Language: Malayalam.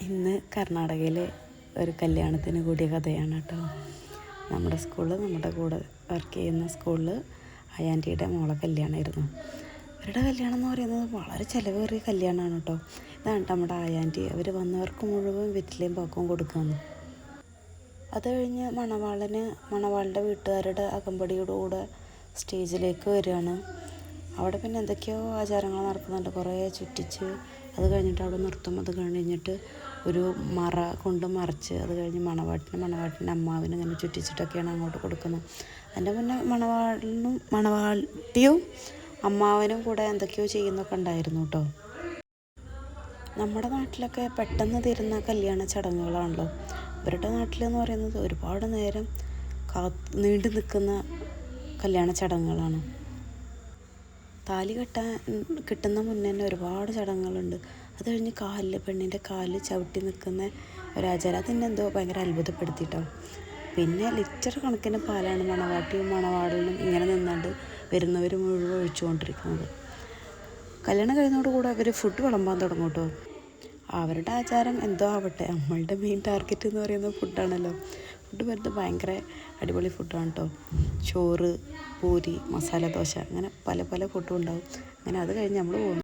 ഇന്ന് കർണാടകയിലെ ഒരു കല്യാണത്തിന് കൂടിയ കഥയാണ് കേട്ടോ. നമ്മുടെ സ്കൂളിൽ, നമ്മുടെ കൂടെ വർക്ക് ചെയ്യുന്ന സ്കൂളിൽ അയാൻ്റിയുടെ മോളെ കല്യാണമായിരുന്നു. അവരുടെ കല്യാണം എന്ന് പറയുന്നത് വളരെ ചിലവേറിയ കല്യാണമാണ് കേട്ടോ. ഇതാണ് നമ്മുടെ അയാൻ്റി. അവർ വന്നവർക്ക് മുഴുവൻ വെറ്റിലയും പാക്കവും കൊടുക്കുന്നു. അത് കഴിഞ്ഞ് മണവാളുടെ വീട്ടുകാരുടെ അകമ്പടിയോടുകൂടെ സ്റ്റേജിലേക്ക് വരികയാണ്. അവിടെ പിന്നെ എന്തൊക്കെയോ ആചാരങ്ങൾ നടക്കുന്നുണ്ട്. കുറേ ചുറ്റിച്ച് അത് കഴിഞ്ഞിട്ട് അവിടെ നിർത്തും. അത് കഴിഞ്ഞിട്ട് ഒരു മറ കൊണ്ട് മറച്ച് അത് കഴിഞ്ഞ് മണവാട്ടിൻ്റെ അമ്മാവിന് ഇങ്ങനെ ചുറ്റിച്ചിട്ടൊക്കെയാണ് അങ്ങോട്ട് കൊടുക്കുന്നത്. അതിൻ്റെ മുന്നേ മണവാട്ടിയും അമ്മാവനും കൂടെ എന്തൊക്കെയോ ചെയ്യുന്നൊക്കെ ഉണ്ടായിരുന്നു കേട്ടോ. നമ്മുടെ നാട്ടിലൊക്കെ പെട്ടെന്ന് തീരുന്ന കല്യാണ ചടങ്ങുകളാണല്ലോ. ഇവരുടെ നാട്ടിലെന്ന് പറയുന്നത് ഒരുപാട് നേരം നീണ്ടു നിൽക്കുന്ന കല്യാണ ചടങ്ങുകളാണ്. താലി കിട്ടുന്ന മുന്നേ തന്നെ ഒരുപാട് ചടങ്ങുകളുണ്ട്. അത് കഴിഞ്ഞ് പെണ്ണിൻ്റെ കാലിൽ ചവിട്ടി നിൽക്കുന്ന ഒരാചാരം അതിനെ എന്തോ ഭയങ്കര അത്ഭുതപ്പെടുത്തിയിട്ടോ. പിന്നെ ലിറ്റർ കണക്കിന് പാലാണ് മണവാട്ടിയും മണവാളിനും ഇങ്ങനെ നിന്നാണ്ട് വരുന്നവർ മുഴുവൻ ഒഴിച്ചുകൊണ്ടിരിക്കുന്നത്. കല്യാണം കഴിയുന്നതോടുകൂടെ അവർ ഫുഡ് വിളമ്പാൻ തുടങ്ങും കേട്ടോ. അവരുടെ ആചാരം എന്തോ ആവട്ടെ, നമ്മളുടെ മെയിൻ ടാർഗറ്റ് എന്ന് പറയുന്നത് ഫുഡാണല്ലോ. ഫുഡ് വരുന്നത് ഭയങ്കര അടിപൊളി ഫുഡാണ് കേട്ടോ. ചോറ്, പൂരി, മസാല ദോശ, അങ്ങനെ പല ഫുഡും ഉണ്ടാവും. അങ്ങനെ അത് കഴിഞ്ഞ് നമ്മൾ പോകുന്നു.